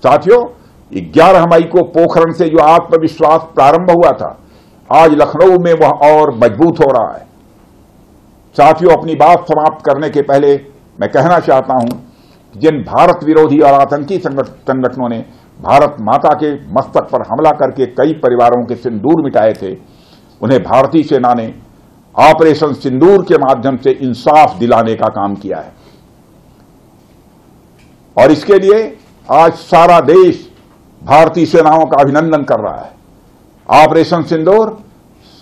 साथियों, 11 मई को पोखरण से जो आत्मविश्वास प्रारंभ हुआ था, आज लखनऊ में वह और मजबूत हो रहा है। साथियों, अपनी बात समाप्त करने के पहले मैं कहना चाहता हूं कि जिन भारत विरोधी और आतंकी संगठनों ने भारत माता के मस्तक पर हमला करके कई परिवारों के सिंदूर मिटाए थे, उन्हें भारतीय सेना ने ऑपरेशन सिंदूर के माध्यम से इंसाफ दिलाने का काम किया है। और इसके लिए आज सारा देश भारतीय सेनाओं का अभिनंदन कर रहा है। ऑपरेशन सिंदूर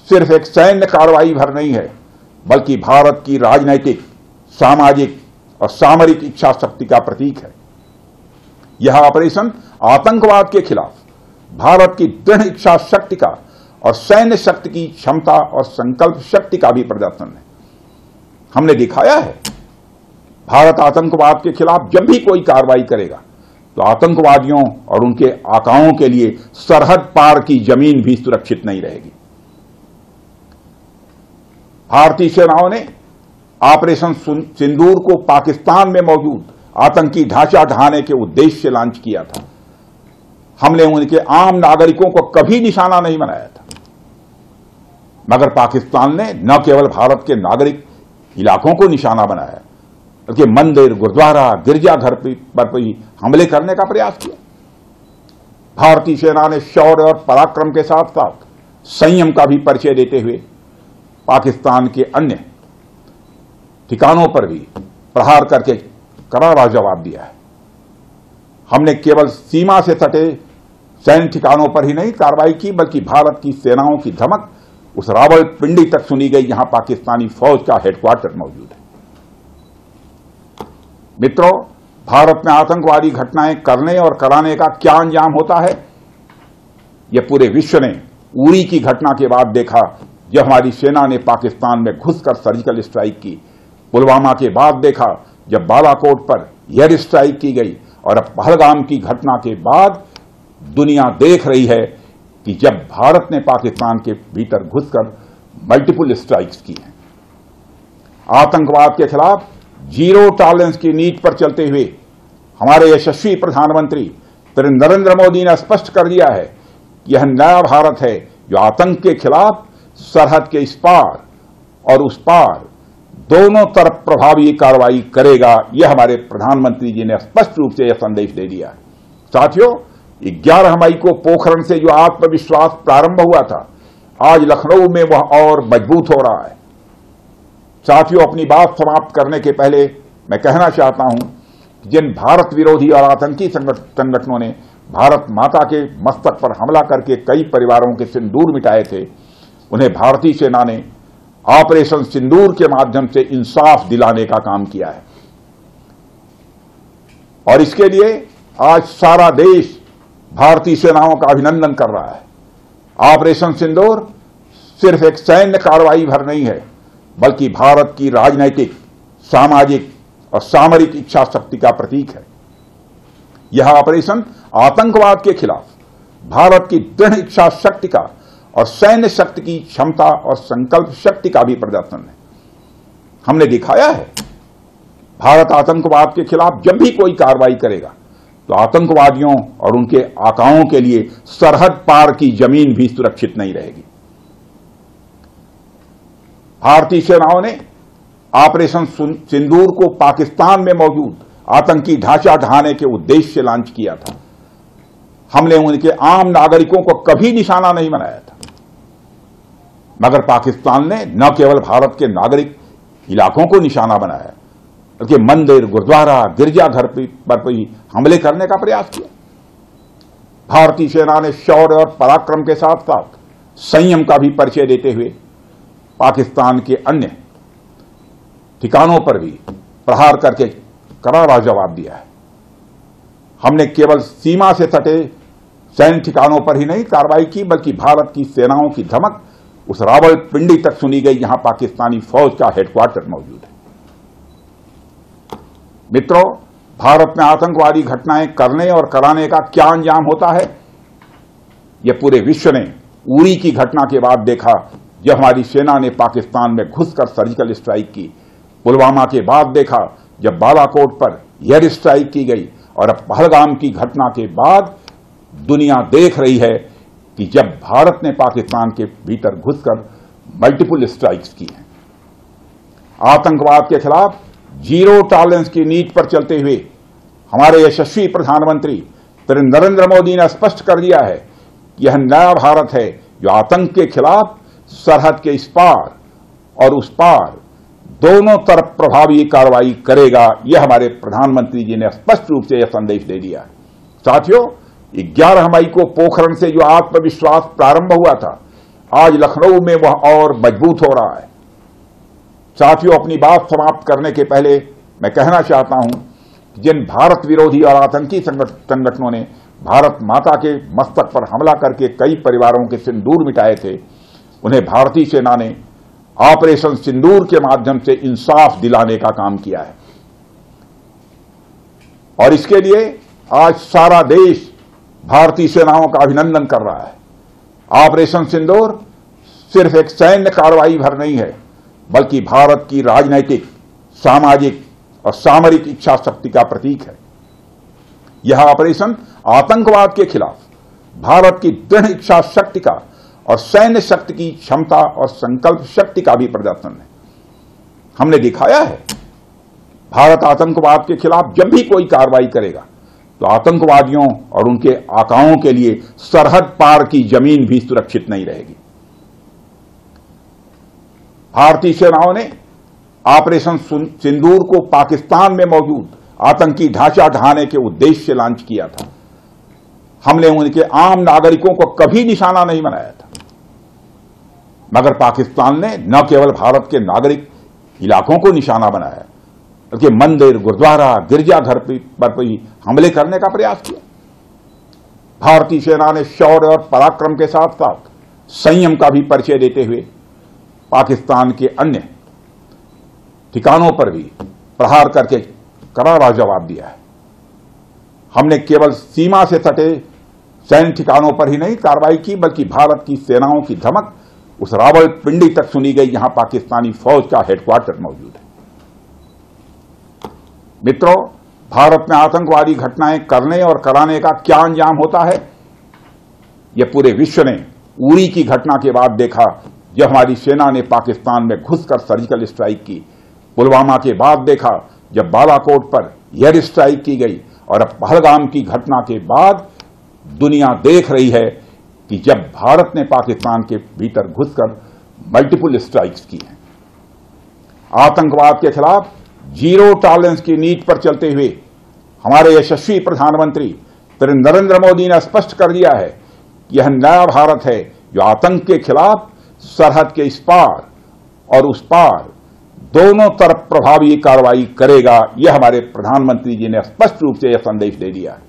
सिर्फ एक सैन्य कार्रवाई भर नहीं है, बल्कि भारत की राजनैतिक, सामाजिक और सामरिक इच्छा शक्ति का प्रतीक है। यह ऑपरेशन आतंकवाद के खिलाफ भारत की दृढ़ इच्छा शक्ति का और सैन्य शक्ति की क्षमता और संकल्प शक्ति का भी प्रदर्शन है। हमने दिखाया है, भारत आतंकवाद के खिलाफ जब भी कोई कार्रवाई करेगा तो आतंकवादियों और उनके आकाओं के लिए सरहद पार की जमीन भी सुरक्षित नहीं रहेगी। भारतीय सेनाओं ने ऑपरेशन सिंदूर को पाकिस्तान में मौजूद आतंकी ढांचा ढहाने के उद्देश्य से लॉन्च किया था। हमने उनके आम नागरिकों को कभी निशाना नहीं बनाया था, मगर पाकिस्तान ने न केवल भारत के नागरिक इलाकों को निशाना बनाया, बल्कि मंदिर, गुरुद्वारा, गिरजाघर पर भी हमले करने का प्रयास किया। भारतीय सेना ने शौर्य और पराक्रम के साथ साथ संयम का भी परिचय देते हुए पाकिस्तान के अन्य ठिकानों पर भी प्रहार करके करारा जवाब दिया है। हमने केवल सीमा से सटे सैन्य ठिकानों पर ही नहीं कार्रवाई की, बल्कि भारत की सेनाओं की धमक उस रावलपिंडी तक सुनी गई जहां पाकिस्तानी फौज का हेडक्वार्टर मौजूद है। मित्रों, भारत में आतंकवादी घटनाएं करने और कराने का क्या अंजाम होता है, यह पूरे विश्व ने उरी की घटना के बाद देखा, जब हमारी सेना ने पाकिस्तान में घुसकर सर्जिकल स्ट्राइक की। पुलवामा के बाद देखा, जब बालाकोट पर एयर स्ट्राइक की गई, और अब पहलगाम की घटना के बाद दुनिया देख रही है कि जब भारत ने पाकिस्तान के भीतर घुसकर मल्टीपल स्ट्राइक्स की हैं। आतंकवाद के खिलाफ जीरो टॉलरेंस की नीति पर चलते हुए हमारे यशस्वी प्रधानमंत्री श्री नरेंद्र मोदी ने स्पष्ट कर दिया है कि यह नया भारत है जो आतंक के खिलाफ सरहद के इस पार और उस पार दोनों तरफ प्रभावी कार्रवाई करेगा। यह हमारे प्रधानमंत्री जी ने स्पष्ट रूप से यह संदेश दे दिया है। साथियों, 11 मई को पोखरण से जो आत्मविश्वास प्रारंभ हुआ था, आज लखनऊ में वह और मजबूत हो रहा है। साथियों, अपनी बात समाप्त करने के पहले मैं कहना चाहता हूं कि जिन भारत विरोधी और आतंकी संगठनों ने भारत माता के मस्तक पर हमला करके कई परिवारों के सिंदूर मिटाए थे, उन्हें भारतीय सेना ने ऑपरेशन सिंदूर के माध्यम से इंसाफ दिलाने का काम किया है। और इसके लिए आज सारा देश भारतीय सेनाओं का अभिनंदन कर रहा है। ऑपरेशन सिंदूर सिर्फ एक सैन्य कार्रवाई भर नहीं है, बल्कि भारत की राजनैतिक, सामाजिक और सामरिक इच्छा शक्ति का प्रतीक है। यह ऑपरेशन आतंकवाद के खिलाफ भारत की दृढ़ इच्छा शक्ति का और सैन्य शक्ति की क्षमता और संकल्प शक्ति का भी प्रदर्शन है। हमने दिखाया है, भारत आतंकवाद के खिलाफ जब भी कोई कार्रवाई करेगा तो आतंकवादियों और उनके आकाओं के लिए सरहद पार की जमीन भी सुरक्षित नहीं रहेगी। भारतीय सेनाओं ने ऑपरेशन सिंदूर को पाकिस्तान में मौजूद आतंकी ढांचा ढहाने के उद्देश्य से लॉन्च किया था। हमने उनके आम नागरिकों को कभी निशाना नहीं बनाया था, मगर पाकिस्तान ने न केवल भारत के नागरिक इलाकों को निशाना बनाया, बल्कि मंदिर, गुरुद्वारा, गिरजाघर पर भी हमले करने का प्रयास किया। भारतीय सेना ने शौर्य और पराक्रम के साथ साथ संयम का भी परिचय देते हुए पाकिस्तान के अन्य ठिकानों पर भी प्रहार करके करारा जवाब दिया है। हमने केवल सीमा से सटे सैन्य ठिकानों पर ही नहीं कार्रवाई की, बल्कि भारत की सेनाओं की धमक उस रावलपिंडी तक सुनी गई जहां पाकिस्तानी फौज का हेडक्वार्टर मौजूद है। मित्रों, भारत में आतंकवादी घटनाएं करने और कराने का क्या अंजाम होता है, यह पूरे विश्व ने उरी की घटना के बाद देखा, जब हमारी सेना ने पाकिस्तान में घुसकर सर्जिकल स्ट्राइक की। पुलवामा के बाद देखा, जब बालाकोट पर एयर स्ट्राइक की गई, और अब पहलगाम की घटना के बाद दुनिया देख रही है कि जब भारत ने पाकिस्तान के भीतर घुसकर मल्टीपल स्ट्राइक्स की हैं, आतंकवाद के खिलाफ जीरो टॉलरेंस की नीति पर चलते हुए हमारे यशस्वी प्रधानमंत्री नरेंद्र मोदी ने स्पष्ट कर दिया है कि यह नया भारत है जो आतंक के खिलाफ सरहद के इस पार और उस पार दोनों तरफ प्रभावी कार्रवाई करेगा। यह हमारे प्रधानमंत्री जी ने स्पष्ट रूप से यह संदेश दे दिया है। साथियों, 11 मई को पोखरण से जो आत्मविश्वास प्रारंभ हुआ था, आज लखनऊ में वह और मजबूत हो रहा है। साथियों, अपनी बात समाप्त करने के पहले मैं कहना चाहता हूं कि जिन भारत विरोधी और आतंकी संगठनों ने भारत माता के मस्तक पर हमला करके कई परिवारों के सिंदूर मिटाए थे, उन्हें भारतीय सेना ने ऑपरेशन सिंदूर के माध्यम से इंसाफ दिलाने का काम किया है और इसके लिए आज सारा देश भारतीय सेनाओं का अभिनंदन कर रहा है। ऑपरेशन सिंदूर सिर्फ एक सैन्य कार्रवाई भर नहीं है, बल्कि भारत की राजनैतिक, सामाजिक और सामरिक इच्छा शक्ति का प्रतीक है। यह ऑपरेशन आतंकवाद के खिलाफ भारत की दृढ़ इच्छा शक्ति का और सैन्य शक्ति की क्षमता और संकल्प शक्ति का भी प्रदर्शन है। हमने दिखाया है, भारत आतंकवाद के खिलाफ जब भी कोई कार्रवाई करेगा तो आतंकवादियों और उनके आकाओं के लिए सरहद पार की जमीन भी सुरक्षित नहीं रहेगी। भारतीय सेनाओं ने ऑपरेशन सिंदूर को पाकिस्तान में मौजूद आतंकी ढांचा ढहाने के उद्देश्य से लॉन्च किया था। हमने उनके आम नागरिकों को कभी निशाना नहीं बनाया था, मगर पाकिस्तान ने न केवल भारत के नागरिक इलाकों को निशाना बनाया, बल्कि मंदिर, गुरुद्वारा, गिरजाघर पर भी हमले करने का प्रयास किया। भारतीय सेना ने शौर्य और पराक्रम के साथ साथ संयम का भी परिचय देते हुए पाकिस्तान के अन्य ठिकानों पर भी प्रहार करके करारा जवाब दिया है। हमने केवल सीमा से सटे सैन्य ठिकानों पर ही नहीं कार्रवाई की, बल्कि भारत की सेनाओं की धमक उस रावलपिंडी तक सुनी गई जहां पाकिस्तानी फौज का हेडक्वार्टर मौजूद है। मित्रों, भारत में आतंकवादी घटनाएं करने और कराने का क्या अंजाम होता है, यह पूरे विश्व ने उरी की घटना के बाद देखा, जब हमारी सेना ने पाकिस्तान में घुसकर सर्जिकल स्ट्राइक की। पुलवामा के बाद देखा जब बालाकोट पर एयर स्ट्राइक की गई, और अब पहलगाम की घटना के बाद दुनिया देख रही है कि जब भारत ने पाकिस्तान के भीतर घुसकर मल्टीपल स्ट्राइक्स की हैं। आतंकवाद के खिलाफ जीरो टॉलरेंस की नीति पर चलते हुए हमारे यशस्वी प्रधानमंत्री नरेंद्र मोदी ने स्पष्ट कर दिया है कि यह नया भारत है जो आतंक के खिलाफ सरहद के इस पार और उस पार दोनों तरफ प्रभावी कार्रवाई करेगा। यह हमारे प्रधानमंत्री जी ने स्पष्ट रूप से यह संदेश दे दिया है।